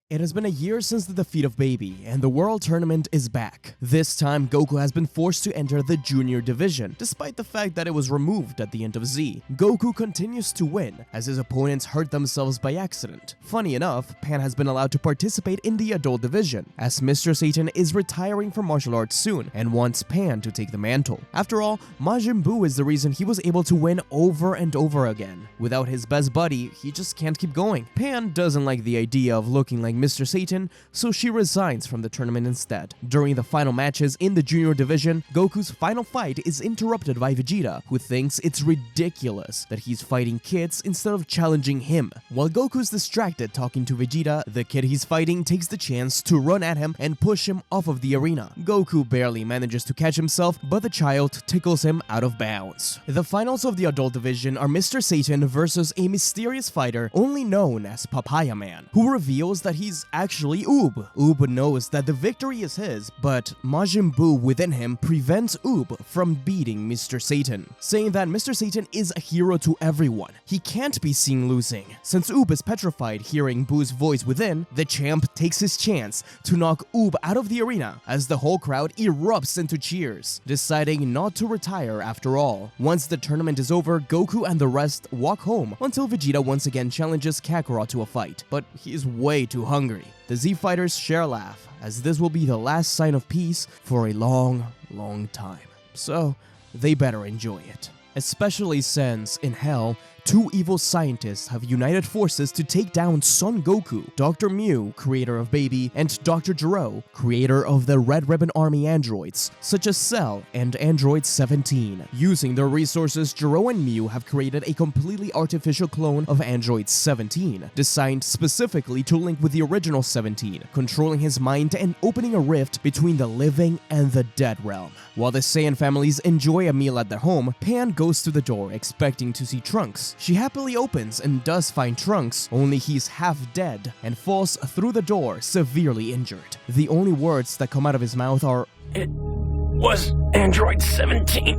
It has been a year since the defeat of Baby, and the World Tournament is back. This time, Goku has been forced to enter the Junior Division, despite the fact that it was removed at the end of Z. Goku continues to win, as his opponents hurt themselves by accident. Funny enough, Pan has been allowed to participate in the Adult Division, as Mr. Satan is retiring from martial arts soon, and wants Pan to take the mantle. After all, Majin Buu is the reason he was able to win over and over again. Without his best buddy, he just can't keep going. Pan doesn't like the idea of looking like Mr. Satan, so she resigns from the tournament instead. During the final matches in the Junior Division, Goku's final fight is interrupted by Vegeta, who thinks it's ridiculous that he's fighting kids instead of challenging him. While Goku's distracted talking to Vegeta, the kid he's fighting takes the chance to run at him and push him off of the arena. Goku barely manages to catch himself, but the child tickles him out of bounds. The finals of the Adult Division are Mr. Satan versus a mysterious fighter only known as Papaya Man, who reveals that he's actually Oob. Oob knows that the victory is his, but Majin Buu within him prevents Oob from beating Mr. Satan, saying that Mr. Satan is a hero to everyone. He can't be seen losing. Since Oob is petrified hearing Buu's voice within, the champ takes his chance to knock Oob out of the arena as the whole crowd erupts into cheers, deciding not to retire after all. Once the tournament is over, Goku and the rest walk home until Vegeta once again challenges Kakarot to a fight, but he's way too hungry. The Z fighters share a laugh, as this will be the last sign of peace for a long time. So, they better enjoy it. Especially since, in Hell, two evil scientists have united forces to take down Son Goku, Dr. Myuu, creator of Baby, and Dr. Gero, creator of the Red Ribbon Army androids, such as Cell and Android 17. Using their resources, Gero and Myuu have created a completely artificial clone of Android 17, designed specifically to link with the original 17, controlling his mind and opening a rift between the living and the dead realm. While the Saiyan families enjoy a meal at their home, Pan goes to the door expecting to see Trunks. She happily opens and does find Trunks, only he's half dead and falls through the door severely injured. The only words that come out of his mouth are, "It was Android 17.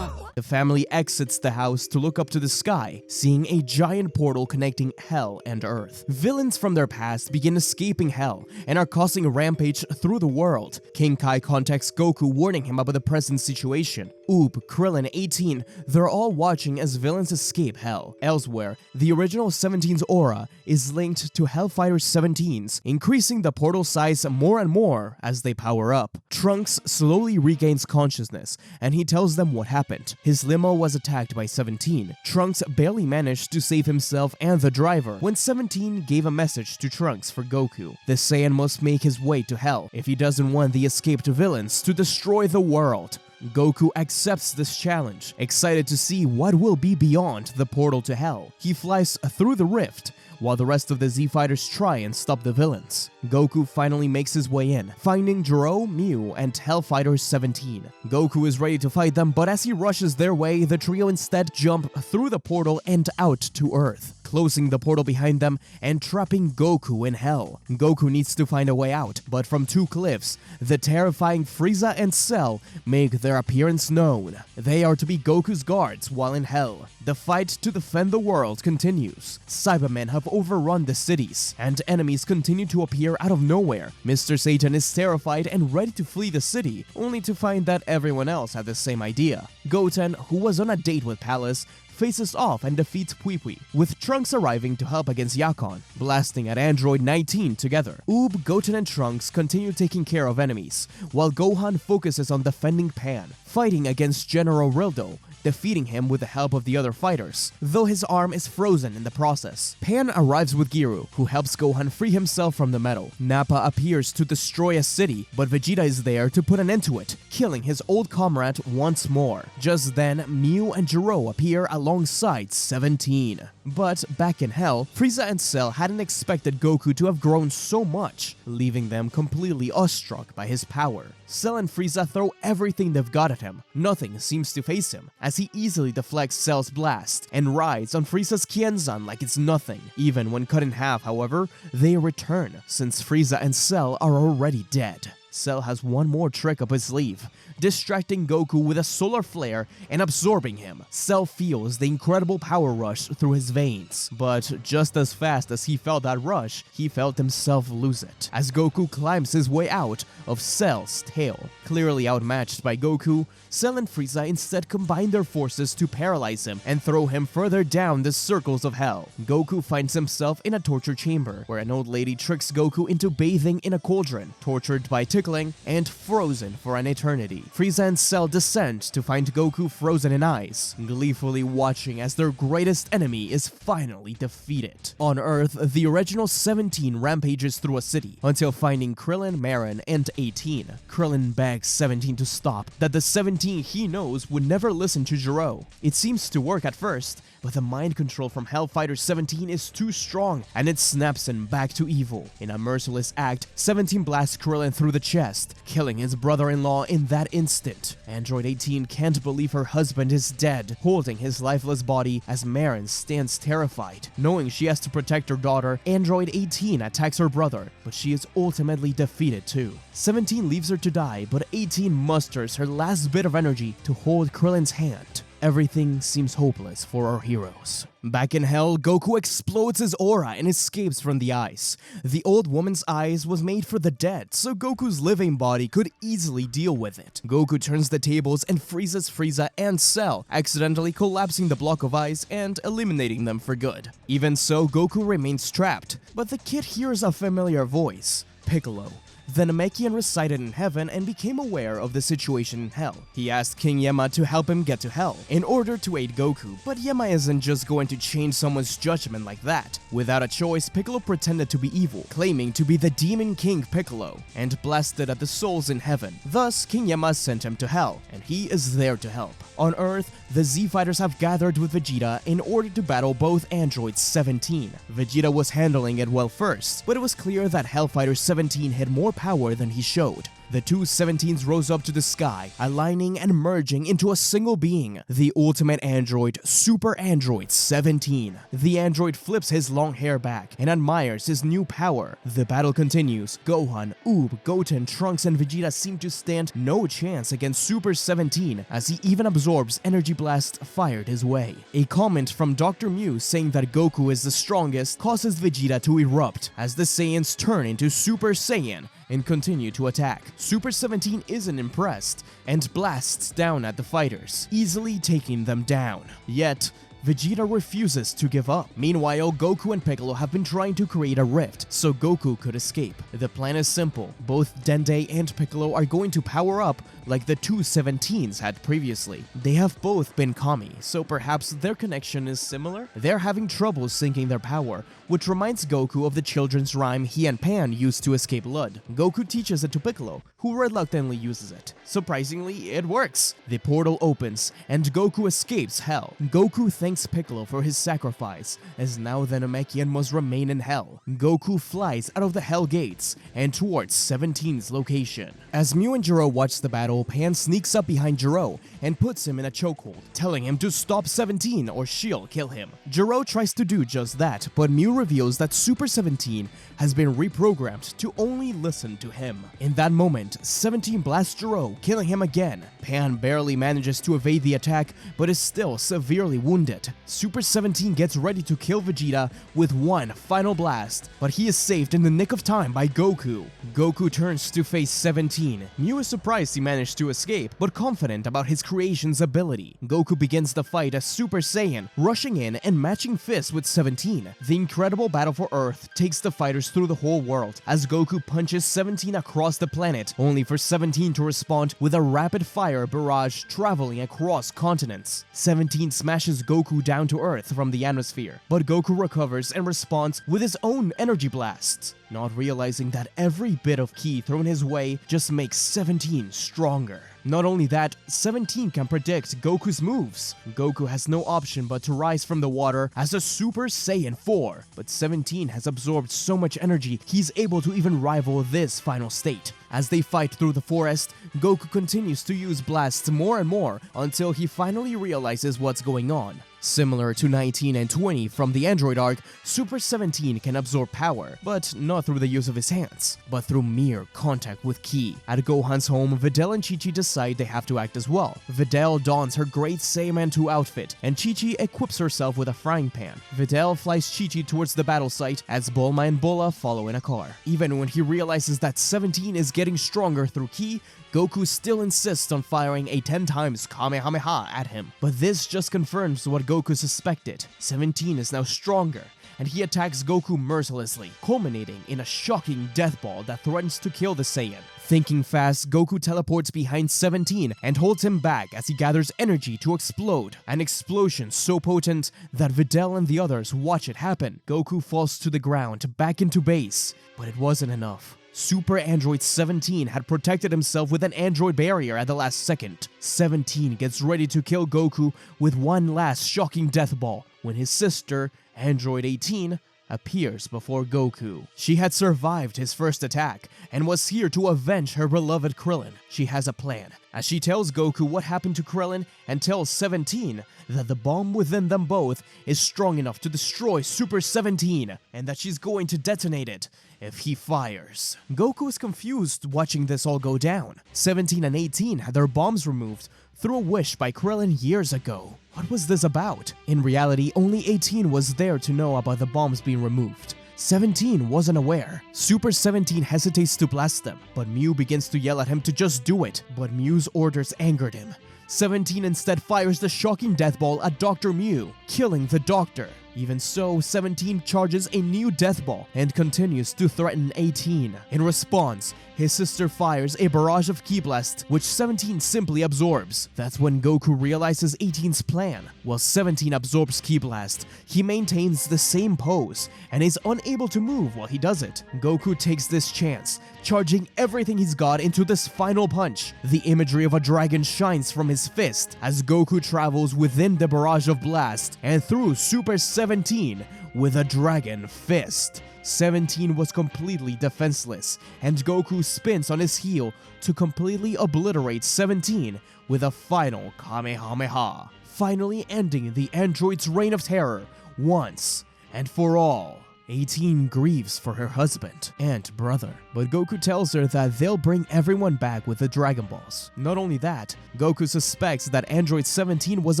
The family exits the house to look up to the sky, seeing a giant portal connecting Hell and Earth. Villains from their past begin escaping Hell and are causing a rampage through the world. King Kai contacts Goku, warning him about the present situation. Oob, Krillin, 18, they're all watching as villains escape Hell. Elsewhere, the original 17's aura is linked to Hellfighter 17's, increasing the portal size more and more as they power up. Trunks slowly regains consciousness, and he tells them what happened. His limo was attacked by 17. Trunks barely managed to save himself and the driver when 17 gave a message to Trunks for Goku. The Saiyan must make his way to Hell if he doesn't want the escaped villains to destroy the world. Goku accepts this challenge, excited to see what will be beyond the portal to Hell. He flies through the rift, while the rest of the Z fighters try and stop the villains. Goku finally makes his way in, finding Gero, Myuu, and Hellfighter 17. Goku is ready to fight them, but as he rushes their way, the trio instead jump through the portal and out to Earth, closing the portal behind them and trapping Goku in Hell. Goku needs to find a way out, but from two cliffs, the terrifying Frieza and Cell make their appearance known. They are to be Goku's guards while in Hell. The fight to defend the world continues. Cybermen have overrun the cities, and enemies continue to appear out of nowhere. Mr. Satan is terrified and ready to flee the city, only to find that everyone else had the same idea. Goten, who was on a date with Palace, faces off and defeats Pui Pui, with Trunks arriving to help against Yakon, blasting at Android 19 together. Oob, Goten, and Trunks continue taking care of enemies, while Gohan focuses on defending Pan, fighting against General Rildo, defeating him with the help of the other fighters, though his arm is frozen in the process. Pan arrives with Gero, who helps Gohan free himself from the metal. Nappa appears to destroy a city, but Vegeta is there to put an end to it, killing his old comrade once more. Just then, Myuu and Gero appear alongside 17. But back in Hell, Frieza and Cell hadn't expected Goku to have grown so much, leaving them completely awestruck by his power. Cell and Frieza throw everything they've got at him. Nothing seems to face him, as he easily deflects Cell's blast and rides on Frieza's Kienzan like it's nothing. Even when cut in half, however, they return, since Frieza and Cell are already dead. Cell has one more trick up his sleeve, distracting Goku with a solar flare and absorbing him. Cell feels the incredible power rush through his veins, but just as fast as he felt that rush, he felt himself lose it, as Goku climbs his way out of Cell's tail. Clearly outmatched by Goku, Cell and Frieza instead combine their forces to paralyze him and throw him further down the circles of hell. Goku finds himself in a torture chamber, where an old lady tricks Goku into bathing in a cauldron, tortured by tickling, and frozen for an eternity. Frieza and Cell descend to find Goku frozen in ice, gleefully watching as their greatest enemy is finally defeated. On Earth, the original 17 rampages through a city, until finding Krillin, Marin, and 18. Krillin begs 17 to stop, that the 17 he knows would never listen to Gero. It seems to work at first, but the mind control from Hellfighter 17 is too strong, and it snaps him back to evil. In a merciless act, 17 blasts Krillin through the chest, killing his brother-in-law in that instant. Android 18 can't believe her husband is dead, holding his lifeless body as Marin stands terrified. Knowing she has to protect her daughter, Android 18 attacks her brother, but she is ultimately defeated too. 17 leaves her to die, but 18 musters her last bit of energy to hold Krillin's hand. Everything seems hopeless for our heroes. Back in Hell, Goku explodes his aura and escapes from the ice. The old woman's eyes was made for the dead, so Goku's living body could easily deal with it. Goku turns the tables and freezes Frieza and Cell, accidentally collapsing the block of ice and eliminating them for good. Even so, Goku remains trapped, but the kid hears a familiar voice, Piccolo. The Namekian resided in heaven and became aware of the situation in hell. He asked King Yama to help him get to hell in order to aid Goku, but Yama isn't just going to change someone's judgment like that. Without a choice, Piccolo pretended to be evil, claiming to be the Demon King Piccolo, and blasted at the souls in heaven. Thus, King Yama sent him to hell, and he is there to help. On Earth, the Z-Fighters have gathered with Vegeta in order to battle both androids 17. Vegeta was handling it well first, but it was clear that Hellfighter 17 had more power than he showed. The two 17s rose up to the sky, aligning and merging into a single being, the ultimate android, Super Android 17. The android flips his long hair back and admires his new power. The battle continues. Gohan, Oob, Goten, Trunks, and Vegeta seem to stand no chance against Super 17, as he even absorbs energy blast fired his way. A comment from Dr. Myuu saying that Goku is the strongest causes Vegeta to erupt, as the Saiyans turn into Super Saiyan and continue to attack. Super 17 isn't impressed and blasts down at the fighters, easily taking them down. Yet, Vegeta refuses to give up. Meanwhile, Goku and Piccolo have been trying to create a rift so Goku could escape. The plan is simple. Both Dende and Piccolo are going to power up like the two 17s had previously. They have both been Kami, so perhaps their connection is similar? They're having trouble syncing their power, which reminds Goku of the children's rhyme he and Pan used to escape Lud. Goku teaches it to Piccolo, who reluctantly uses it. Surprisingly, it works. The portal opens, and Goku escapes Hell. Goku thanks Piccolo for his sacrifice, as now the Namekian must remain in Hell. Goku flies out of the Hell gates and towards 17's location. As Myuu and Gero watch the battle, Pan sneaks up behind Gero and puts him in a chokehold, telling him to stop 17 or she'll kill him. Gero tries to do just that, but Myuu reveals that Super 17 has been reprogrammed to only listen to him. In that moment, 17 blasts Gero, killing him again. Pan barely manages to evade the attack, but is still severely wounded. Super 17 gets ready to kill Vegeta with one final blast, but he is saved in the nick of time by Goku. Goku turns to face 17. Myuu is surprised he managed to escape, but confident about his creation's ability. Goku begins the fight as Super Saiyan, rushing in and matching fists with 17. The incredible battle for Earth takes the fighters through the whole world, as Goku punches 17 across the planet, only for 17 to respond with a rapid-fire barrage traveling across continents. 17 smashes Goku down to Earth from the atmosphere, but Goku recovers and responds with his own energy blasts, not realizing that every bit of ki thrown his way just makes 17 stronger. Not only that, 17 can predict Goku's moves. Goku has no option but to rise from the water as a Super Saiyan 4, but 17 has absorbed so much energy he's able to even rival this final state. As they fight through the forest, Goku continues to use blasts more and more until he finally realizes what's going on. Similar to 19 and 20 from the Android arc, Super 17 can absorb power, but not through the use of his hands, but through mere contact with ki. At Gohan's home, Videl and Chi-Chi decide they have to act as well. Videl dons her great Saiyaman 2 outfit, and Chi-Chi equips herself with a frying pan. Videl flies Chi-Chi towards the battle site as Bulma and Bulma follow in a car. Even when he realizes that 17 is getting stronger through ki, Goku still insists on firing a 10 times Kamehameha at him. But this just confirms what Goku suspected. 17 is now stronger, and he attacks Goku mercilessly, culminating in a shocking death ball that threatens to kill the Saiyan. Thinking fast, Goku teleports behind 17 and holds him back as he gathers energy to explode. An explosion so potent that Videl and the others watch it happen. Goku falls to the ground, back into base, but it wasn't enough. Super Android 17 had protected himself with an android barrier at the last second. 17 gets ready to kill Goku with one last shocking death ball when his sister, Android 18, appears before Goku. She had survived his first attack and was here to avenge her beloved Krillin. She has a plan, as she tells Goku what happened to Krillin and tells 17 that the bomb within them both is strong enough to destroy Super 17 and that she's going to detonate it if he fires. Goku is confused watching this all go down. 17 and 18 had their bombs removed through a wish by Krillin years ago. What was this about? In reality, only 18 was there to know about the bombs being removed. 17 wasn't aware. Super 17 hesitates to blast them, but Myuu begins to yell at him to just do it. But Myuu's orders angered him. 17 instead fires the shocking death ball at Dr. Myuu, killing the doctor. Even so, 17 charges a new death ball and continues to threaten 18. In response, his sister fires a barrage of ki blasts, which 17 simply absorbs. That's when Goku realizes 18's plan. While 17 absorbs ki blast, he maintains the same pose and is unable to move while he does it. Goku takes this chance, charging everything he's got into this final punch. The imagery of a dragon shines from his fist as Goku travels within the barrage of blast and through Super 17 with a dragon fist. 17 was completely defenseless, and Goku spins on his heel to completely obliterate 17 with a final Kamehameha, finally ending the android's reign of terror once and for all. 18 grieves for her husband and brother, but Goku tells her that they'll bring everyone back with the Dragon Balls. Not only that, Goku suspects that Android 17 was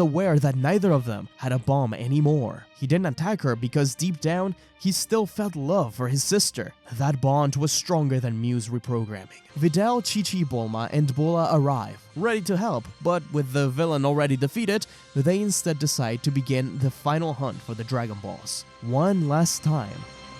aware that neither of them had a bomb anymore. He didn't attack her because deep down, he still felt love for his sister. That bond was stronger than Myuu's reprogramming. Videl, Chi-Chi, Bulma, and Bulma arrive, ready to help, but with the villain already defeated, they instead decide to begin the final hunt for the Dragon Balls. One last time,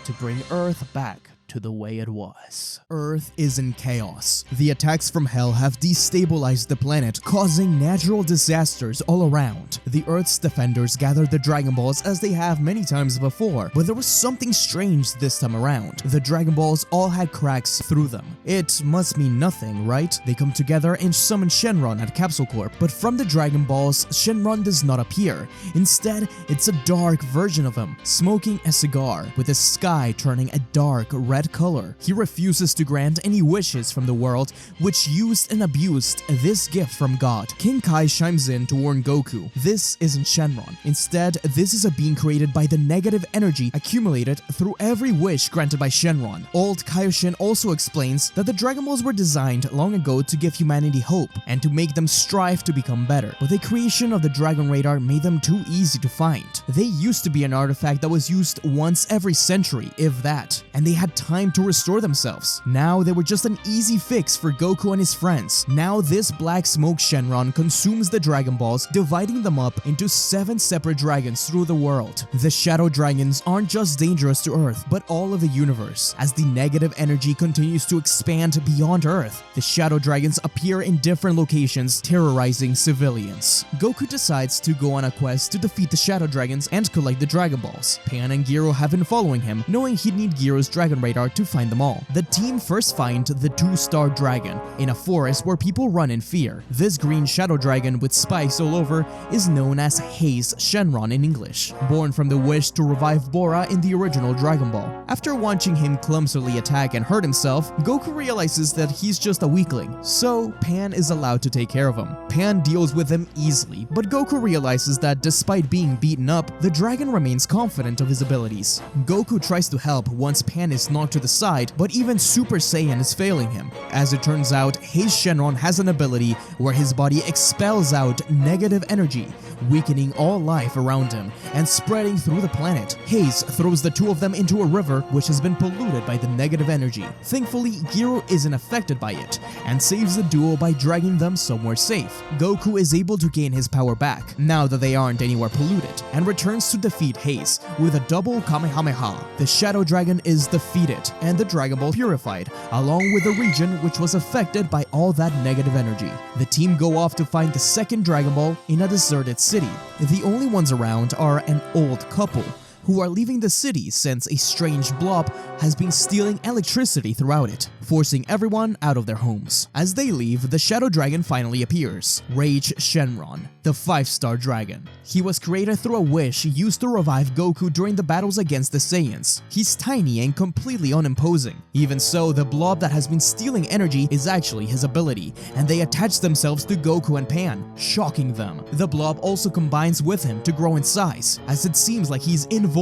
to bring Earth back to the way it was. Earth is in chaos. The attacks from Hell have destabilized the planet, causing natural disasters all around. The Earth's defenders gathered the Dragon Balls as they have many times before, but there was something strange this time around. The Dragon Balls all had cracks through them. It must mean nothing, right? They come together and summon Shenron at Capsule Corp, but from the Dragon Balls, Shenron does not appear. Instead, it's a dark version of him, smoking a cigar, with the sky turning a dark red color. He refuses to grant any wishes from the world, which used and abused this gift from God. King Kai chimes in to warn Goku, this isn't Shenron. Instead, this is a being created by the negative energy accumulated through every wish granted by Shenron. Old Kaioshin also explains that the Dragon Balls were designed long ago to give humanity hope and to make them strive to become better, but the creation of the Dragon Radar made them too easy to find. They used to be an artifact that was used once every century, if that, and they had time to restore themselves. Now they were just an easy fix for Goku and his friends. Now this black smoke Shenron consumes the Dragon Balls, dividing them up into 7 separate dragons through the world. The Shadow Dragons aren't just dangerous to Earth, but all of the universe. As the negative energy continues to expand beyond Earth, the Shadow Dragons appear in different locations, terrorizing civilians. Goku decides to go on a quest to defeat the Shadow Dragons and collect the Dragon Balls. Pan and Gero have been following him, knowing he'd need Gero's Dragon Radar to find them all. The team first find the 2-star dragon in a forest where people run in fear. This green shadow dragon with spikes all over is known as Hei's Shenron in English, born from the wish to revive Bora in the original Dragon Ball. After watching him clumsily attack and hurt himself, Goku realizes that he's just a weakling, so Pan is allowed to take care of him. Pan deals with him easily, but Goku realizes that despite being beaten up, the dragon remains confident of his abilities. Goku tries to help once Pan is knocked to the side, but even Super Saiyan is failing him. As it turns out, Hei's Shenron has an ability where his body expels out negative energy, weakening all life around him and spreading through the planet. Hei's throws the two of them into a river which has been polluted by the negative energy. Thankfully, Gero isn't affected by it and saves the duo by dragging them somewhere safe. Goku is able to gain his power back now that they aren't anywhere polluted and returns to defeat Hei's with a double Kamehameha. The Shadow Dragon is defeated and the Dragon Ball purified, along with the region which was affected by all that negative energy. The team go off to find the second Dragon Ball in a deserted city. The only ones around are an old couple who are leaving the city since a strange blob has been stealing electricity throughout it, forcing everyone out of their homes. As they leave, the Shadow Dragon finally appears, Rage Shenron, the 5-star dragon. He was created through a wish used to revive Goku during the battles against the Saiyans. He's tiny and completely unimposing. Even so, the blob that has been stealing energy is actually his ability, and they attach themselves to Goku and Pan, shocking them. The blob also combines with him to grow in size, as it seems like he's invulnerable.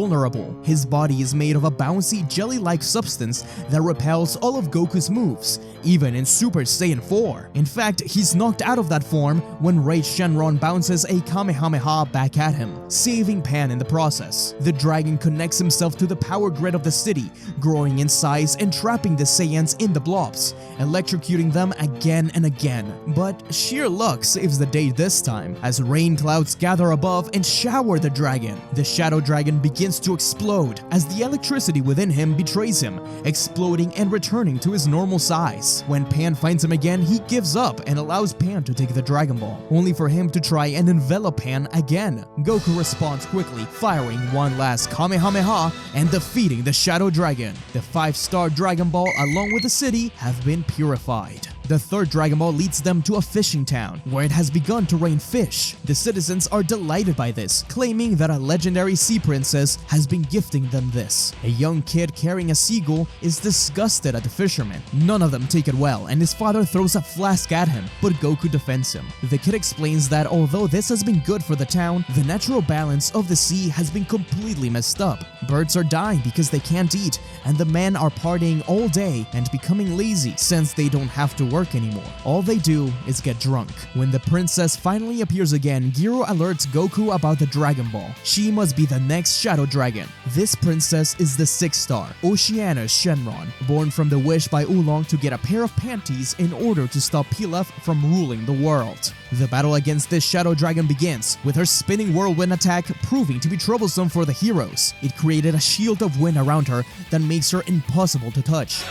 His body is made of a bouncy jelly-like substance that repels all of Goku's moves, even in Super Saiyan 4. In fact, he's knocked out of that form when Rage Shenron bounces a Kamehameha back at him, saving Pan in the process. The dragon connects himself to the power grid of the city, growing in size and trapping the Saiyans in the blobs, electrocuting them again and again. But sheer luck saves the day this time, as rain clouds gather above and shower the dragon. The Shadow Dragon begins to explode as the electricity within him betrays him, exploding and returning to his normal size. When Pan finds him again, he gives up and allows Pan to take the Dragon Ball, only for him to try and envelop Pan again. Goku responds quickly, firing one last Kamehameha and defeating the Shadow Dragon. The 5-star Dragon Ball, along with the city, have been purified. The third Dragon Ball leads them to a fishing town, where it has begun to rain fish. The citizens are delighted by this, claiming that a legendary sea princess has been gifting them this. A young kid carrying a seagull is disgusted at the fishermen. None of them take it well, and his father throws a flask at him, but Goku defends him. The kid explains that although this has been good for the town, the natural balance of the sea has been completely messed up. Birds are dying because they can't eat, and the men are partying all day and becoming lazy since they don't have to work anymore. All they do is get drunk. When the princess finally appears again, Gero alerts Goku about the Dragon Ball. She must be the next Shadow Dragon. This princess is the 6-star, Oceana Shenron, born from the wish by Oolong to get a pair of panties in order to stop Pilaf from ruling the world. The battle against this Shadow Dragon begins, with her spinning whirlwind attack proving to be troublesome for the heroes. It created a shield of wind around her that makes her impossible to touch.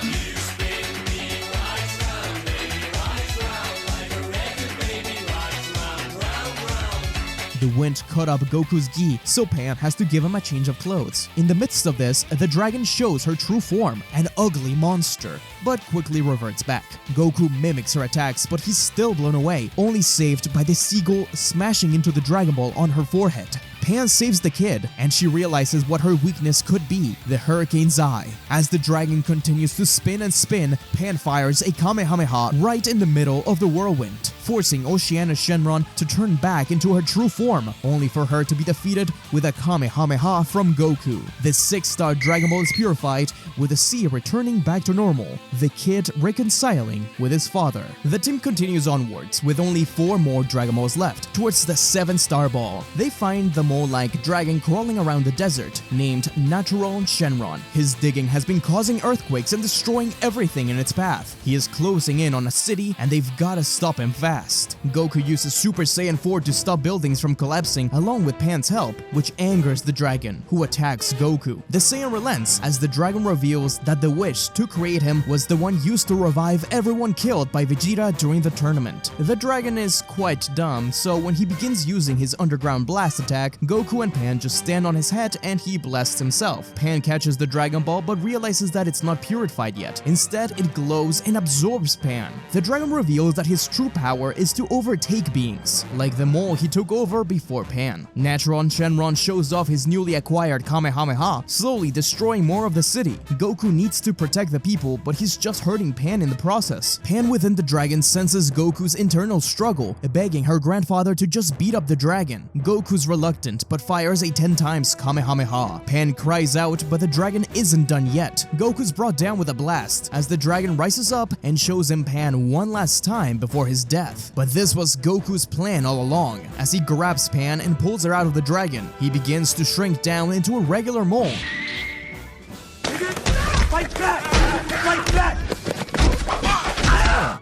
The wind cut up Goku's gi, so Pan has to give him a change of clothes. In the midst of this, the dragon shows her true form, an ugly monster, but quickly reverts back. Goku mimics her attacks, but he's still blown away, only saved by the seagull smashing into the Dragon Ball on her forehead. Pan saves the kid, and she realizes what her weakness could be, the Hurricane's Eye. As the dragon continues to spin and spin, Pan fires a Kamehameha right in the middle of the whirlwind, forcing Oceana Shenron to turn back into her true form, only for her to be defeated with a Kamehameha from Goku. The 6-star Dragon Ball is purified, with the sea returning back to normal, the kid reconciling with his father. The team continues onwards, with only 4 more Dragon Balls left, towards the 7-star ball. They find the mole-like dragon crawling around the desert, named Natural Shenron. His digging has been causing earthquakes and destroying everything in its path. He is closing in on a city, and they've gotta stop him fast. Goku uses Super Saiyan 4 to stop buildings from collapsing, along with Pan's help, which angers the dragon, who attacks Goku. The Saiyan relents as the dragon reveals that the wish to create him was the one used to revive everyone killed by Vegeta during the tournament. The dragon is quite dumb, so when he begins using his underground blast attack, Goku and Pan just stand on his head and he blasts himself. Pan catches the Dragon Ball but realizes that it's not purified yet. Instead, it glows and absorbs Pan. The dragon reveals that his true power is to overtake beings, like the mole he took over before Pan. Natron Shenron shows off his newly acquired Kamehameha, slowly destroying more of the city. Goku needs to protect the people, but he's just hurting Pan in the process. Pan within the dragon senses Goku's internal struggle, begging her grandfather to just beat up the dragon. Goku's reluctant, but fires a 10 times Kamehameha. Pan cries out, but the dragon isn't done yet. Goku's brought down with a blast, as the dragon rises up and shows him Pan one last time before his death. But this was Goku's plan all along. As he grabs Pan and pulls her out of the dragon, he begins to shrink down into a regular mole. Fight back! Fight back!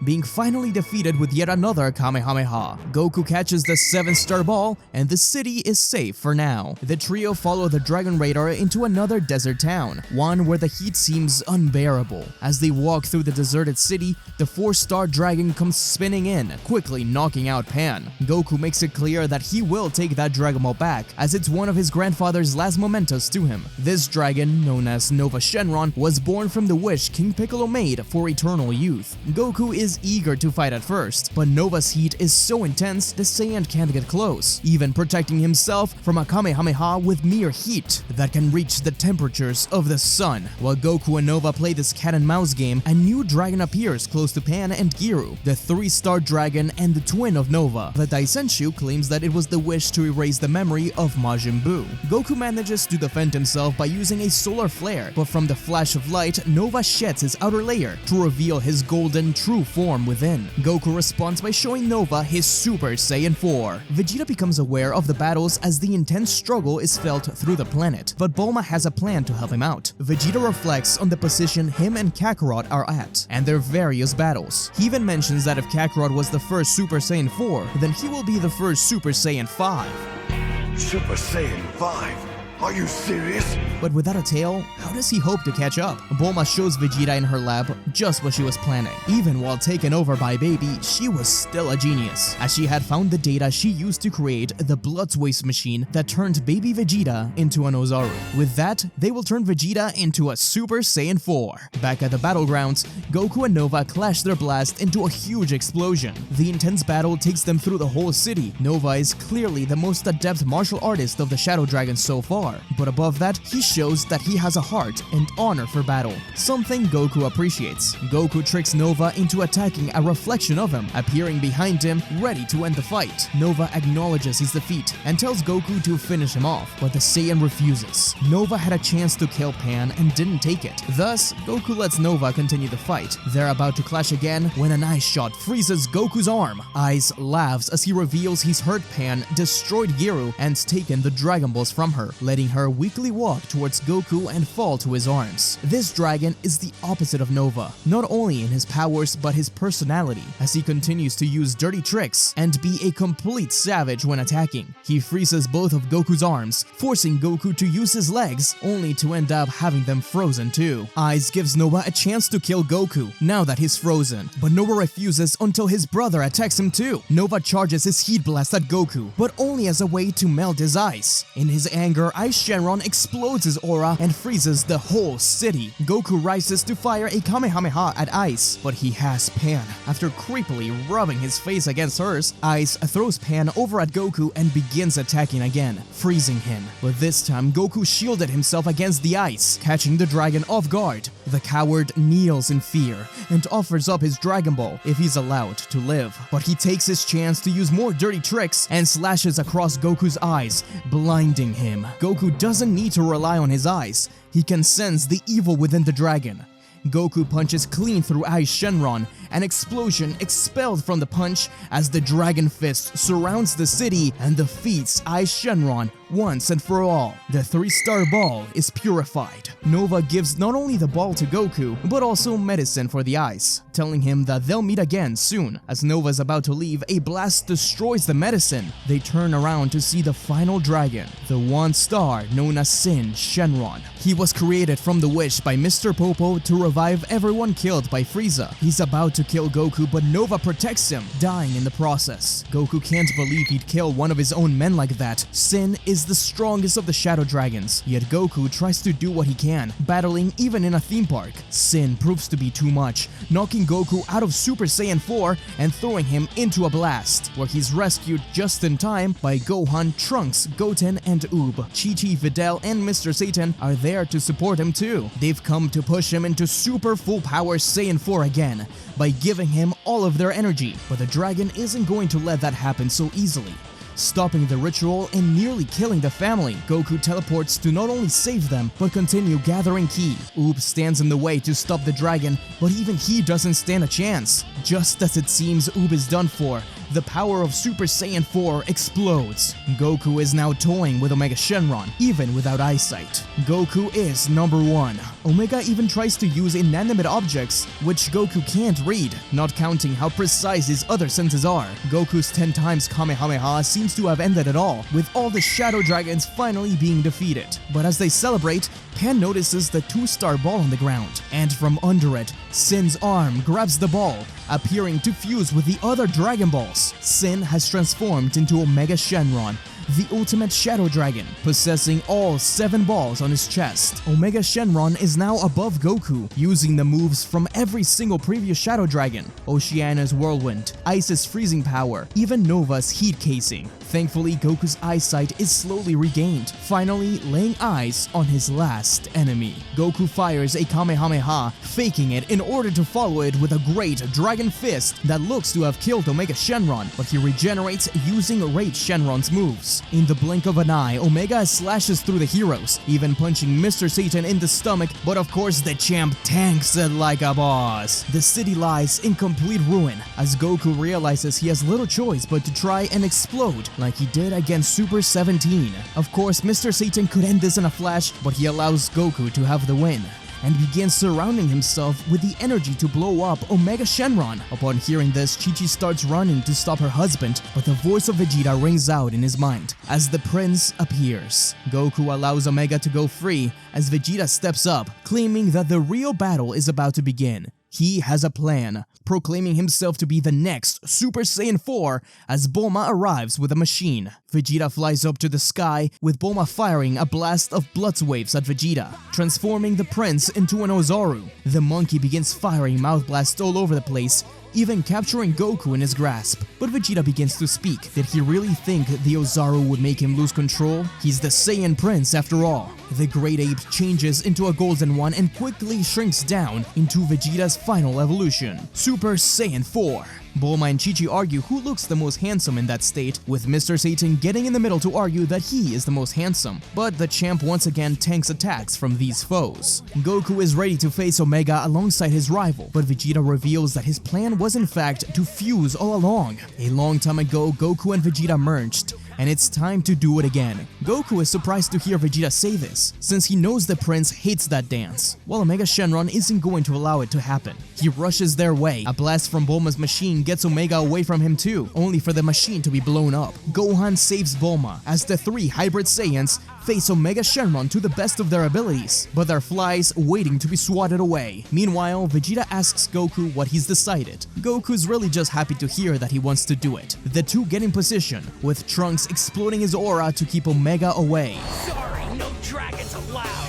Being finally defeated with yet another Kamehameha. Goku catches the 7-star ball, and the city is safe for now. The trio follow the Dragon Radar into another desert town, one where the heat seems unbearable. As they walk through the deserted city, the 4-star dragon comes spinning in, quickly knocking out Pan. Goku makes it clear that he will take that Dragon Ball back, as it's one of his grandfather's last mementos to him. This dragon, known as Nova Shenron, was born from the wish King Piccolo made for eternal youth. Goku is eager to fight at first, but Nova's heat is so intense the Saiyan can't get close, even protecting himself from a Kamehameha with mere heat that can reach the temperatures of the sun. While Goku and Nova play this cat and mouse game, a new dragon appears close to Pan and Gero, the 3-star dragon and the twin of Nova. The Daisenshu claims that it was the wish to erase the memory of Majin Buu. Goku manages to defend himself by using a solar flare, but from the flash of light, Nova sheds his outer layer to reveal his golden true form within. Goku responds by showing Nova his Super Saiyan 4. Vegeta becomes aware of the battles as the intense struggle is felt through the planet, but Bulma has a plan to help him out. Vegeta reflects on the position him and Kakarot are at, and their various battles. He even mentions that if Kakarot was the first Super Saiyan 4, then he will be the first Super Saiyan 5. Super Saiyan 5? Are you serious? But without a tail, how does he hope to catch up? Bulma shows Vegeta in her lab just what she was planning. Even while taken over by Baby, she was still a genius, as she had found the data she used to create the Blood Waste machine that turned Baby Vegeta into an Ozaru. With that, they will turn Vegeta into a Super Saiyan 4. Back at the battlegrounds, Goku and Nova clash their blast into a huge explosion. The intense battle takes them through the whole city. Nova is clearly the most adept martial artist of the Shadow Dragons so far, but above that, he shows that he has a heart and honor for battle, something Goku appreciates. Goku tricks Nova into attacking a reflection of him, appearing behind him, ready to end the fight. Nova acknowledges his defeat and tells Goku to finish him off, but the Saiyan refuses. Nova had a chance to kill Pan and didn't take it. Thus, Goku lets Nova continue the fight. They're about to clash again when an ice shot freezes Goku's arm. Ice laughs as he reveals he's hurt Pan, destroyed Gero, and taken the Dragon Balls from her, letting her weakly walk towards Goku and fall to his arms. This dragon is the opposite of Nova, not only in his powers but his personality, as he continues to use dirty tricks and be a complete savage when attacking. He freezes both of Goku's arms, forcing Goku to use his legs, only to end up having them frozen too. Ice gives Nova a chance to kill Goku, now that he's frozen, but Nova refuses until his brother attacks him too. Nova charges his heat blast at Goku, but only as a way to melt his ice. In his anger, Ice Shenron explodes his aura and freezes the whole city. Goku rises to fire a Kamehameha at Ice, but he has Pan. After creepily rubbing his face against hers, Ice throws Pan over at Goku and begins attacking again, freezing him. But this time, Goku shielded himself against the ice, catching the dragon off guard. The coward kneels in fear and offers up his Dragon Ball if he's allowed to live. But he takes his chance to use more dirty tricks and slashes across Goku's eyes, blinding him. Goku doesn't need to rely on his eyes. He can sense the evil within the dragon. Goku punches clean through Ice Shenron, an explosion expelled from the punch as the Dragon Fist surrounds the city and defeats Ice Shenron once and for all. The 3-star ball is purified. Nova gives not only the ball to Goku, but also medicine for the ice, telling him that they'll meet again soon. As Nova's about to leave, a blast destroys the medicine. They turn around to see the final dragon, the 1-star known as Sin Shenron. He was created from the wish by Mr. Popo to revive everyone killed by Frieza. He's about to kill Goku, but Nova protects him, dying in the process. Goku can't believe he'd kill one of his own men like that. Sin is the strongest of the Shadow Dragons, yet Goku tries to do what he can, battling even in a theme park. Sin proves to be too much, knocking Goku out of Super Saiyan 4 and throwing him into a blast, where he's rescued just in time by Gohan, Trunks, Goten, and Oob. Chi-Chi, Videl, and Mr. Satan are there to support him too. They've come to push him into super full power Saiyan 4 again, by giving him all of their energy, but the dragon isn't going to let that happen so easily. Stopping the ritual and nearly killing the family, Goku teleports to not only save them, but continue gathering ki. Oob stands in the way to stop the dragon, but even he doesn't stand a chance. Just as it seems Oob is done for, the power of Super Saiyan 4 explodes. Goku is now toying with Omega Shenron, even without eyesight. Goku is number 1. Omega even tries to use inanimate objects, which Goku can't read, not counting how precise his other senses are. Goku's 10 times Kamehameha seems to have ended it all, with all the Shadow Dragons finally being defeated. But as they celebrate, Pan notices the 2-star ball on the ground, and from under it, Sin's arm grabs the ball, appearing to fuse with the other Dragon Balls. Sin has transformed into Omega Shenron, the ultimate Shadow Dragon, possessing all 7 balls on his chest. Omega Shenron is now above Goku, using the moves from every single previous Shadow Dragon: Oceana's Whirlwind, Ice's Freezing Power, even Nova's Heat Casing. Thankfully, Goku's eyesight is slowly regained, finally laying eyes on his last enemy. Goku fires a Kamehameha, faking it in order to follow it with a great Dragon Fist that looks to have killed Omega Shenron, but he regenerates using Rage Shenron's moves. In the blink of an eye, Omega slashes through the heroes, even punching Mr. Satan in the stomach, but of course the champ tanks it like a boss. The city lies in complete ruin, as Goku realizes he has little choice but to try and explode, like he did against Super 17. Of course, Mr. Satan could end this in a flash, but he allows Goku to have the win, and begins surrounding himself with the energy to blow up Omega Shenron. Upon hearing this, Chi-Chi starts running to stop her husband, but the voice of Vegeta rings out in his mind as the prince appears. Goku allows Omega to go free as Vegeta steps up, claiming that the real battle is about to begin. He has a plan, proclaiming himself to be the next Super Saiyan 4 as Bulma arrives with a machine. Vegeta flies up to the sky, with Bulma firing a blast of blood waves at Vegeta, transforming the prince into an Ozaru. The monkey begins firing mouth blasts all over the place, even capturing Goku in his grasp. But Vegeta begins to speak. Did he really think the Ozaru would make him lose control? He's the Saiyan Prince after all. The Great Ape changes into a golden one and quickly shrinks down into Vegeta's final evolution, Super Saiyan 4. Bulma and Chi-Chi argue who looks the most handsome in that state, with Mr. Satan getting in the middle to argue that he is the most handsome, but the champ once again tanks attacks from these foes. Goku is ready to face Omega alongside his rival, but Vegeta reveals that his plan was in fact to fuse all along. A long time ago, Goku and Vegeta merged, and it's time to do it again. Goku is surprised to hear Vegeta say this, since he knows the prince hates that dance, while Omega Shenron isn't going to allow it to happen. He rushes their way. A blast from Bulma's machine gets Omega away from him too, only for the machine to be blown up. Gohan saves Bulma, as the 3 Hybrid Saiyans face Omega Shenron to the best of their abilities, but they're flies waiting to be swatted away. Meanwhile, Vegeta asks Goku what he's decided. Goku's really just happy to hear that he wants to do it. The two get in position, with Trunks exploding his aura to keep Omega away. Sorry, no dragons allowed.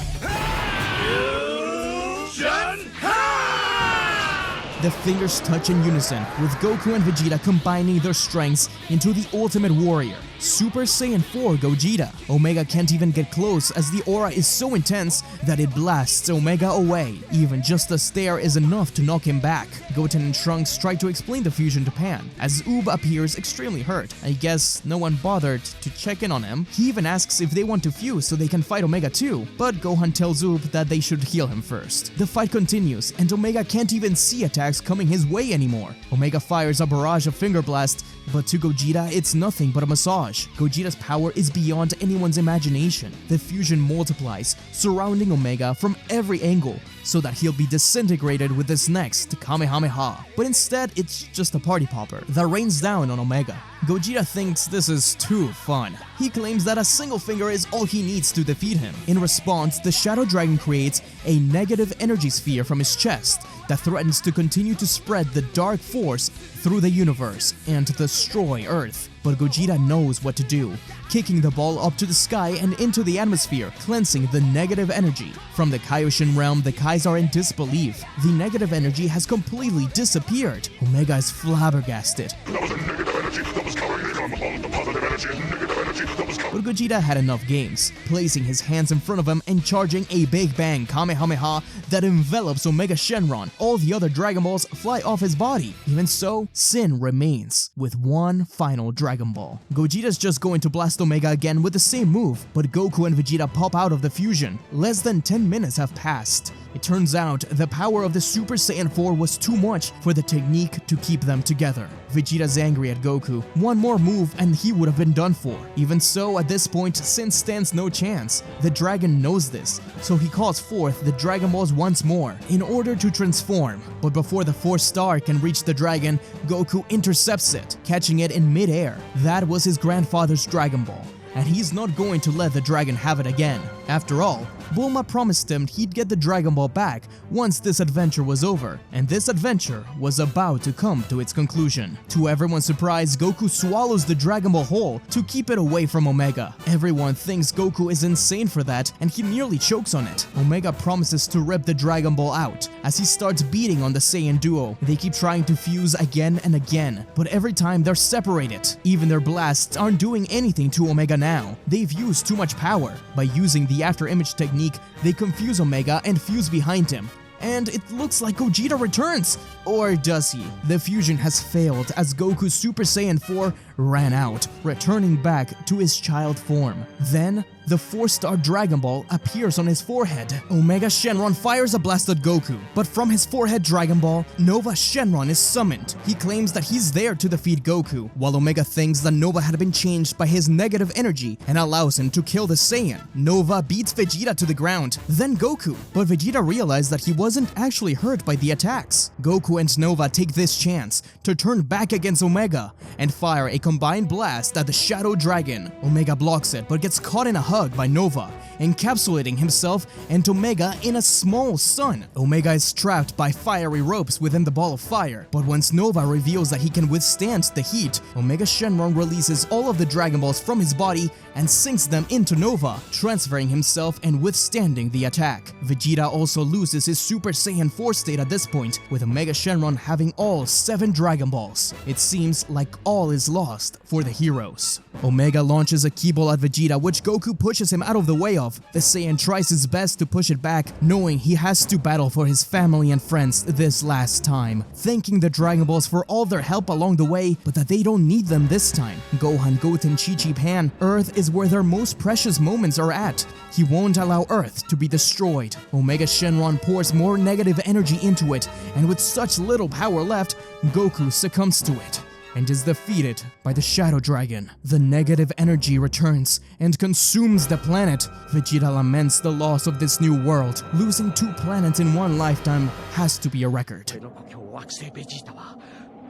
The fingers touch in unison, with Goku and Vegeta combining their strengths into the ultimate warrior, Super Saiyan 4 Gogeta. Omega can't even get close as the aura is so intense that it blasts Omega away. Even just a stare is enough to knock him back. Goten and Trunks try to explain the fusion to Pan, as Oob appears extremely hurt. I guess no one bothered to check in on him. He even asks if they want to fuse so they can fight Omega too, but Gohan tells Oob that they should heal him first. The fight continues, and Omega can't even see attacks coming his way anymore. Omega fires a barrage of finger blasts, but to Gogeta, it's nothing but a massage. Gogeta's power is beyond anyone's imagination. The fusion multiplies, surrounding Omega from every angle, so that he'll be disintegrated with this next Kamehameha. But instead, it's just a party popper that rains down on Omega. Gogeta thinks this is too fun. He claims that a single finger is all he needs to defeat him. In response, the Shadow Dragon creates a negative energy sphere from his chest that threatens to continue to spread the dark force through the universe and destroy Earth. But Gogeta knows what to do, kicking the ball up to the sky and into the atmosphere, cleansing the negative energy. From the Kaioshin realm, the Kais are in disbelief. The negative energy has completely disappeared. Omega is flabbergasted. That was a negative energy that was coming from all the positive energy and negative energy that was coming. But Gogeta had enough games, placing his hands in front of him and charging a Big Bang Kamehameha that envelops Omega Shenron. All the other Dragon Balls fly off his body. Even so, Sin remains with one final Dragon Ball. Gogeta's just going to blast Omega again with the same move, but Goku and Vegeta pop out of the fusion. Less than 10 minutes have passed. It turns out the power of the Super Saiyan 4 was too much for the technique to keep them together. Vegeta's angry at Goku. One more move and he would have been done for. Even so, at this point, Sin stands no chance. The dragon knows this, so he calls forth the Dragon Balls once more in order to transform. But before the 4th star can reach the dragon, Goku intercepts it, catching it in mid-air. That was his grandfather's Dragon Ball, and he's not going to let the dragon have it again. After all, Bulma promised him he'd get the Dragon Ball back once this adventure was over, and this adventure was about to come to its conclusion. To everyone's surprise, Goku swallows the Dragon Ball whole to keep it away from Omega. Everyone thinks Goku is insane for that, and he nearly chokes on it. Omega promises to rip the Dragon Ball out as he starts beating on the Saiyan duo. They keep trying to fuse again and again, but every time they're separated. Even their blasts aren't doing anything to Omega now. They've used too much power. By using the after image technique, they confuse Omega and fuse behind him. And it looks like Gogeta returns. Or does he? The fusion has failed as Goku's Super Saiyan 4 ran out, returning back to his child form. Then, the 4-star Dragon Ball appears on his forehead. Omega Shenron fires a blast at Goku, but from his forehead Dragon Ball, Nova Shenron is summoned. He claims that he's there to defeat Goku, while Omega thinks that Nova had been changed by his negative energy and allows him to kill the Saiyan. Nova beats Vegeta to the ground, then Goku, but Vegeta realized that he wasn't actually hurt by the attacks. Goku and Nova take this chance to turn back against Omega and fire a combined blast at the Shadow Dragon. Omega blocks it but gets caught in a hug by Nova, encapsulating himself and Omega in a small sun. Omega is trapped by fiery ropes within the ball of fire, but once Nova reveals that he can withstand the heat, Omega Shenron releases all of the Dragon Balls from his body and sinks them into Nova, transferring himself and withstanding the attack. Vegeta also loses his Super Saiyan 4 state at this point, with Omega Shenron having all 7 Dragon Balls. It seems like all is lost for the heroes. Omega launches a Ki Ball at Vegeta, which Goku pushes him out of the way of. The Saiyan tries his best to push it back, knowing he has to battle for his family and friends this last time, thanking the Dragon Balls for all their help along the way, but that they don't need them this time. Gohan, Goten, Chi-Chi, Pan, Earth is where their most precious moments are at. He won't allow Earth to be destroyed. Omega Shenron pours more negative energy into it, and with such little power left, Goku succumbs to it and is defeated by the Shadow Dragon. The negative energy returns and consumes the planet. Vegeta laments the loss of this new world. Losing 2 planets in one lifetime has to be a record. 俺の故郷惑星ベジータは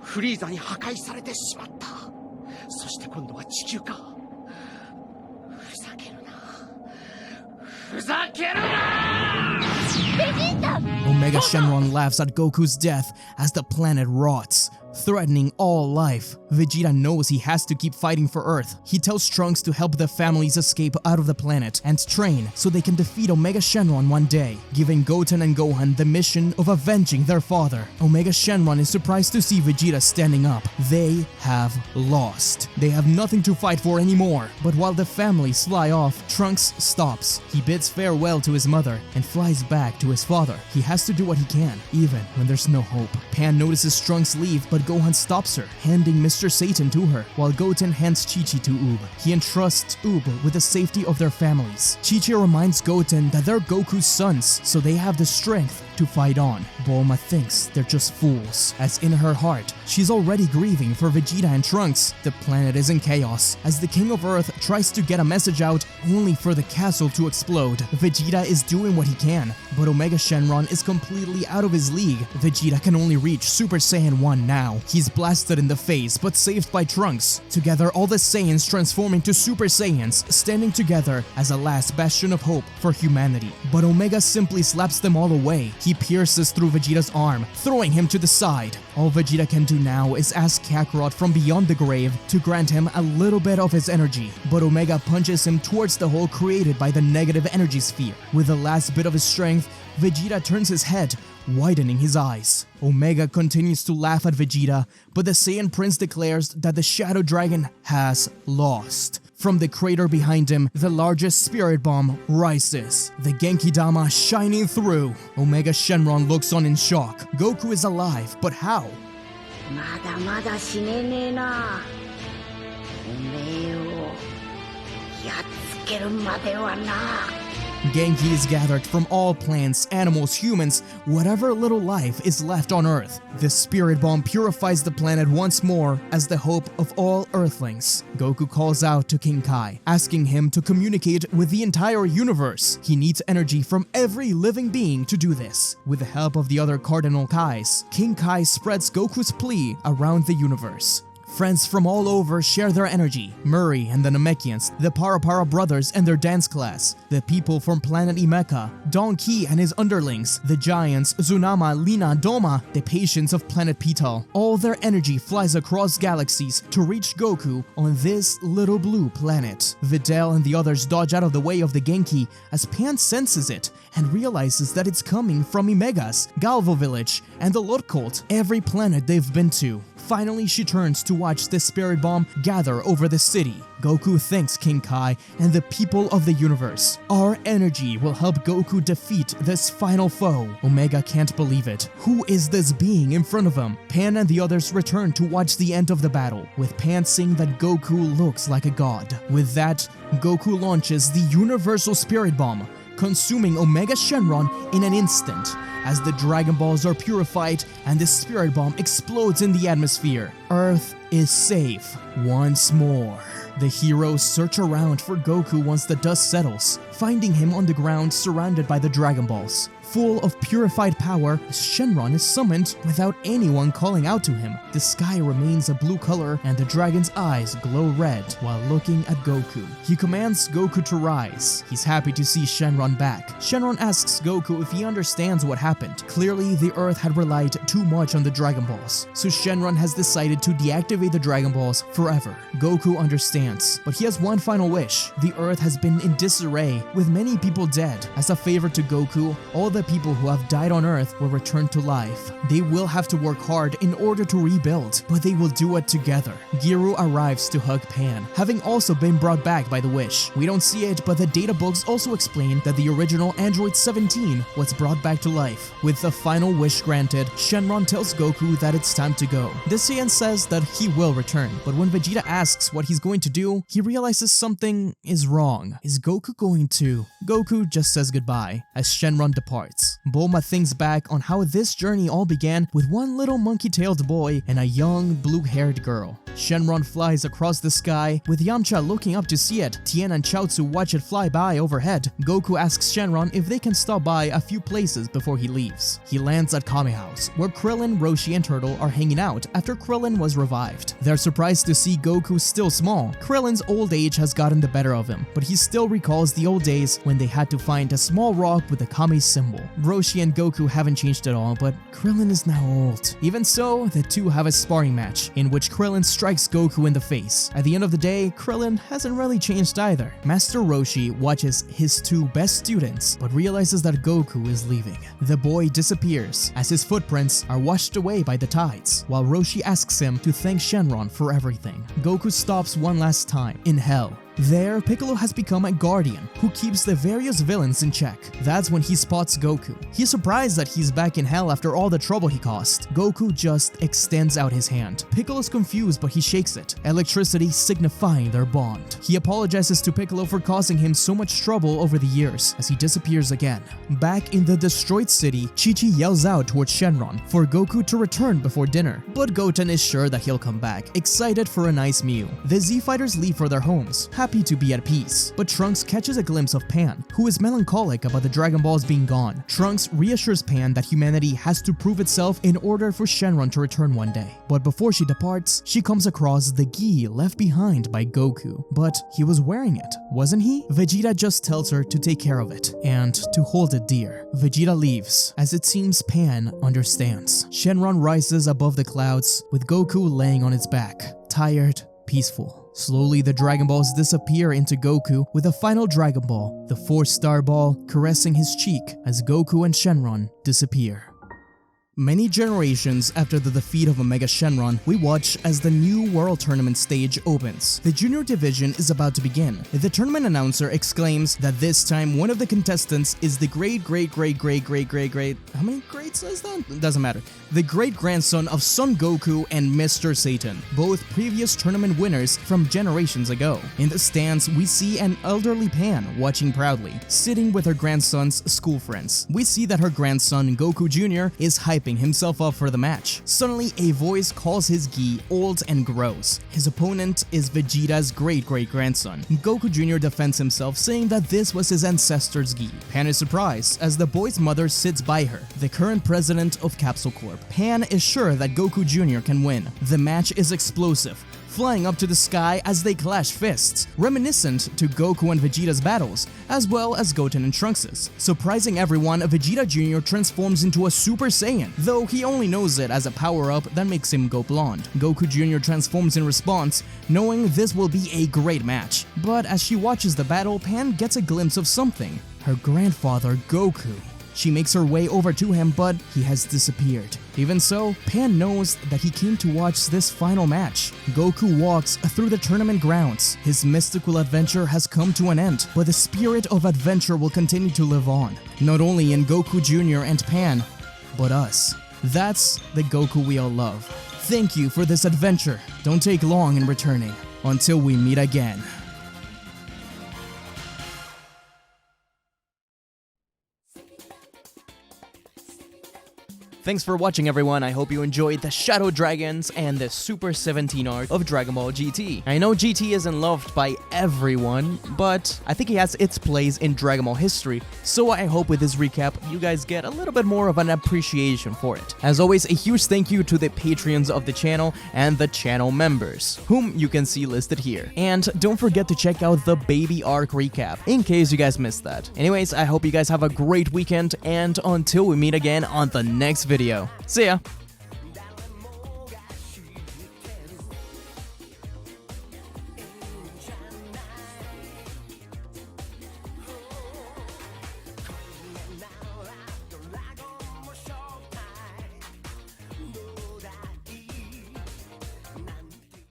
フリーザに破壊されてしまった。そして今度は地球か。ふざけるな。ふざけるな！ Omega Shenron laughs at Goku's death as the planet rots, threatening all life. Vegeta knows he has to keep fighting for Earth. He tells Trunks to help the families escape out of the planet and train so they can defeat Omega Shenron one day, giving Goten and Gohan the mission of avenging their father. Omega Shenron is surprised to see Vegeta standing up. They have lost. They have nothing to fight for anymore. But while the families fly off, Trunks stops. He bids farewell to his mother and flies back to his father. He has to do what he can, even when there's no hope. Pan notices Trunks leave, but Gohan stops her, handing Mr. Satan to her, while Goten hands Chi-Chi to Oob. He entrusts Oob with the safety of their families. Chi-Chi reminds Goten that they're Goku's sons, so they have the strength to fight on. Bulma thinks they're just fools, as in her heart, she's already grieving for Vegeta and Trunks. The planet is in chaos, as the King of Earth tries to get a message out only for the castle to explode. Vegeta is doing what he can, but Omega Shenron is completely out of his league. Vegeta can only reach Super Saiyan 1 now. He's blasted in the face, but saved by Trunks. Together, all the Saiyans transform into Super Saiyans, standing together as a last bastion of hope for humanity. But Omega simply slaps them all away. He pierces through Vegeta's arm, throwing him to the side. All Vegeta can do now is ask Kakarot from beyond the grave to grant him a little bit of his energy, but Omega punches him towards the hole created by the negative energy sphere. With the last bit of his strength, Vegeta turns his head, widening his eyes. Omega continues to laugh at Vegeta, but the Saiyan Prince declares that the Shadow Dragon has lost. From the crater behind him, the largest spirit bomb rises, the Genki Dama shining through. Omega Shenron looks on in shock. Goku is alive, but how? まだまだ死ねねえな。おめえをやっつけるまではな。 Genki is gathered from all plants, animals, humans, whatever little life is left on Earth. The spirit bomb purifies the planet once more as the hope of all Earthlings. Goku calls out to King Kai, asking him to communicate with the entire universe. He needs energy from every living being to do this. With the help of the other Cardinal Kais, King Kai spreads Goku's plea around the universe. Friends from all over share their energy. Murray and the Namekians, the Para brothers and their dance class, the people from planet Imeka, Don Ki and his underlings, the giants Zunama, Lina, Doma, the patients of planet Pital. All their energy flies across galaxies to reach Goku on this little blue planet. Videl and the others dodge out of the way of the Genki as Pan senses it and realizes that it's coming from Imegas, Galvo Village, and the Lot Cult, every planet they've been to. Finally, she turns to watch the spirit bomb gather over the city. Goku thanks King Kai and the people of the universe. Our energy will help Goku defeat this final foe. Omega can't believe it. Who is this being in front of him? Pan and the others return to watch the end of the battle, with Pan saying that Goku looks like a god. With that, Goku launches the Universal Spirit Bomb, consuming Omega Shenron in an instant, as the Dragon Balls are purified and the Spirit Bomb explodes in the atmosphere. Earth is safe once more. The heroes search around for Goku once the dust settles, finding him on the ground surrounded by the Dragon Balls. Full of purified power, Shenron is summoned without anyone calling out to him. The sky remains a blue color and the dragon's eyes glow red while looking at Goku. He commands Goku to rise. He's happy to see Shenron back. Shenron asks Goku if he understands what happened. Clearly, the Earth had relied too much on the Dragon Balls, so Shenron has decided to deactivate the Dragon Balls forever. Goku understands, but he has one final wish. The Earth has been in disarray, with many people dead. As a favor to Goku, all the people who have died on Earth will return to life. They will have to work hard in order to rebuild, but they will do it together. Gero arrives to hug Pan, having also been brought back by the wish. We don't see it, but the data books also explain that the original Android 17 was brought back to life. With the final wish granted, Shenron tells Goku that it's time to go. The Saiyan says that he will return, but when Vegeta asks what he's going to do, he realizes something is wrong. Is Goku going to? Goku just says goodbye as Shenron departs. Bulma thinks back on how this journey all began with one little monkey-tailed boy and a young blue-haired girl. Shenron flies across the sky, with Yamcha looking up to see it. Tien and Chaozu watch it fly by overhead. Goku asks Shenron if they can stop by a few places before he leaves. He lands at Kame House, where Krillin, Roshi, and Turtle are hanging out after Krillin was revived. They're surprised to see Goku still small. Krillin's old age has gotten the better of him, but he still recalls the old days when they had to find a small rock with the Kame symbol. Roshi and Goku haven't changed at all, but Krillin is now old. Even so, the two have a sparring match, in which Krillin strikes Goku in the face. At the end of the day, Krillin hasn't really changed either. Master Roshi watches his two best students, but realizes that Goku is leaving. The boy disappears, as his footprints are washed away by the tides, while Roshi asks him to thank Shenron for everything. Goku stops one last time, in Hell. There, Piccolo has become a guardian who keeps the various villains in check. That's when he spots Goku. He's surprised that he's back in hell after all the trouble he caused. Goku just extends out his hand. Piccolo's confused, but he shakes it, electricity signifying their bond. He apologizes to Piccolo for causing him so much trouble over the years as he disappears again. Back in the destroyed city, Chi-Chi yells out towards Shenron for Goku to return before dinner, but Goten is sure that he'll come back, excited for a nice meal. The Z-Fighters leave for their homes, happy to be at peace, but Trunks catches a glimpse of Pan, who is melancholic about the Dragon Balls being gone. Trunks reassures Pan that humanity has to prove itself in order for Shenron to return one day. But before she departs, she comes across the gi left behind by Goku. But he was wearing it, wasn't he? Vegeta just tells her to take care of it and to hold it dear. Vegeta leaves, as it seems Pan understands. Shenron rises above the clouds, with Goku laying on its back, tired, peaceful. Slowly, the Dragon Balls disappear into Goku, with the final Dragon Ball, the 4-star ball, caressing his cheek as Goku and Shenron disappear. Many generations after the defeat of Omega Shenron, we watch as the new World Tournament stage opens. The Junior Division is about to begin. The tournament announcer exclaims that this time one of the contestants is the how many greats is that? Doesn't matter. The great-grandson of Son Goku and Mr. Satan, both previous tournament winners from generations ago. In the stands, we see an elderly Pan watching proudly, sitting with her grandson's school friends. We see that her grandson, Goku Jr., is hyping himself up for the match. Suddenly, a voice calls his gi old and gross. His opponent is Vegeta's great-great-grandson. Goku Jr. defends himself, saying that this was his ancestor's gi. Pan is surprised as the boy's mother sits by her, the current president of Capsule Corp. Pan is sure that Goku Jr. can win. The match is explosive, flying up to the sky as they clash fists, reminiscent to Goku and Vegeta's battles, as well as Goten and Trunks's. Surprising everyone, Vegeta Jr. transforms into a Super Saiyan, though he only knows it as a power-up that makes him go blonde. Goku Jr. transforms in response, knowing this will be a great match. But as she watches the battle, Pan gets a glimpse of something: her grandfather, Goku. She makes her way over to him, but he has disappeared. Even so, Pan knows that he came to watch this final match. Goku walks through the tournament grounds. His mystical adventure has come to an end, but the spirit of adventure will continue to live on, not only in Goku Jr. and Pan, but us. That's the Goku we all love. Thank you for this adventure. Don't take long in returning. Until we meet again. Thanks for watching, everyone. I hope you enjoyed the Shadow Dragons and the Super 17 arc of Dragon Ball GT. I know GT isn't loved by everyone, but I think it has its place in Dragon Ball history, so I hope with this recap, you guys get a little bit more of an appreciation for it. As always, a huge thank you to the Patreons of the channel and the channel members, whom you can see listed here. And don't forget to check out the Baby Arc recap, in case you guys missed that. Anyways, I hope you guys have a great weekend, and until we meet again on the next video. See ya!